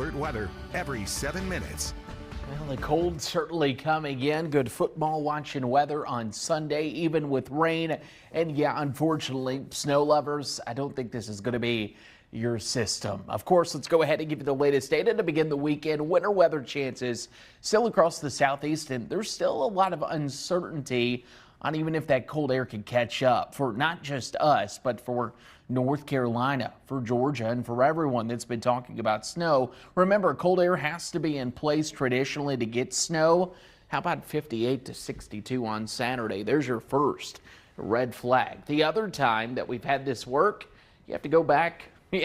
Alert weather every 7 minutes. Well, the cold certainly coming in. Good football watching weather on Sunday, even with rain. And yeah, unfortunately, snow lovers, I don't think this is going to be your system. Of course, let's go ahead and give you the latest data to begin the weekend. Winter weather chances still across the southeast, and there's still a lot of uncertainty on even if that cold air can catch up for not just us, but for North Carolina, for Georgia, and for everyone that's been talking about snow. Remember, cold air has to be in place traditionally to get snow. How about 58 to 62 on Saturday? There's your first red flag. The other time that we've had this work, you have to go back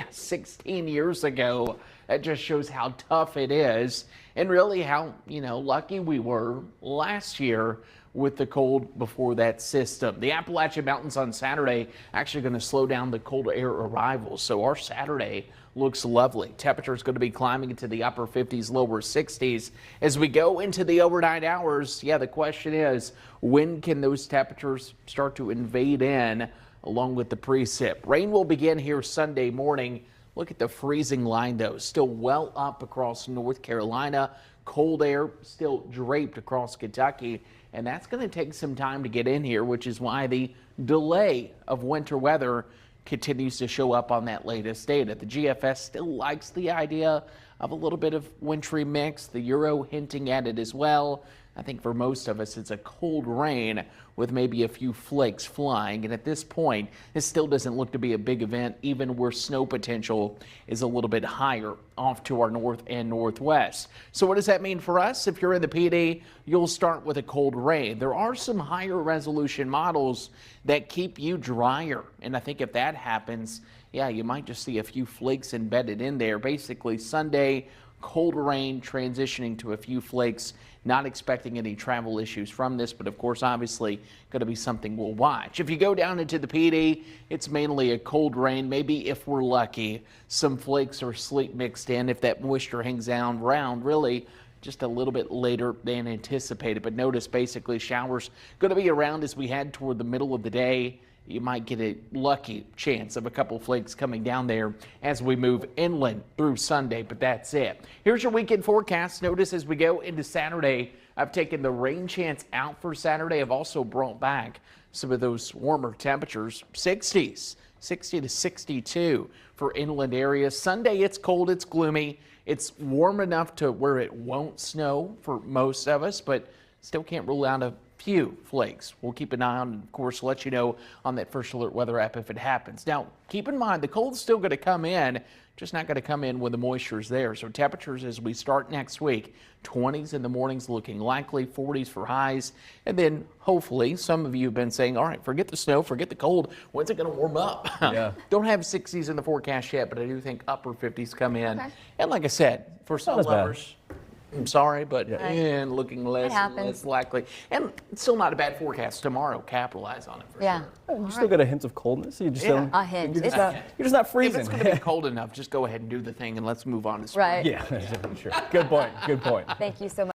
16 years ago. That just shows how tough it is and really how, lucky we were last year with the cold before that system. The Appalachian Mountains on Saturday actually going to slow down the cold air arrivals. So our Saturday looks lovely. Temperature is going to be climbing into the upper 50s, lower 60s. As we go into the overnight hours, the question is, when can those temperatures start to invade in along with the precip? Rain will begin here Sunday morning. Look at the freezing line, though, still well up across North Carolina. Cold air still draped across Kentucky, and that's going to take some time to get in here, which is why the delay of winter weather continues to show up on that latest data. The GFS still likes the idea of a little bit of wintry mix, the Euro hinting at it as well. I think for most of us, it's a cold rain with maybe a few flakes flying. And at this point, it still doesn't look to be a big event, even where snow potential is a little bit higher off to our north and northwest. So what does that mean for us? If you're in the PD, you'll start with a cold rain. There are some higher resolution models that keep you drier. And I think if that happens, you might just see a few flakes embedded in there. Basically, Sunday, cold rain transitioning to a few flakes. Not expecting any travel issues from this, but of course, obviously, going to be something we'll watch. If you go down into the PD, it's mainly a cold rain. Maybe if we're lucky, some flakes or sleet mixed in if that moisture hangs down around really just a little bit later than anticipated. But notice basically showers going to be around as we head toward the middle of the day. You might get a lucky chance of a couple flakes coming down there as we move inland through Sunday, but that's it. Here's your weekend forecast. Notice as we go into Saturday, I've taken the rain chance out for Saturday. I've also brought back some of those warmer temperatures, 60s, 60 to 62 for inland areas. Sunday, it's cold, it's gloomy. It's warm enough to where it won't snow for most of us, but still can't rule out a few flakes. We'll keep an eye on, and of course, let you know on that First Alert weather app if it happens. Now, keep in mind, the cold's still going to come in, just not going to come in when the moisture's there. So temperatures as we start next week, 20s in the mornings looking likely, 40s for highs. And then hopefully some of you have been saying, all right, forget the snow, forget the cold. When's it going to warm up? Don't have 60s in the forecast yet, but I do think upper 50s come in. Okay. And like I said, for some lovers, I'm sorry, but looking less and less likely. And it's still not a bad forecast tomorrow. Capitalize on it for sure. You still got a hint of coldness. You just don't, a hint. You're just not freezing. If it's going to be cold enough, just go ahead and do the thing and let's move on to spring. Yeah, sure. Good point. Good point. Thank you so much.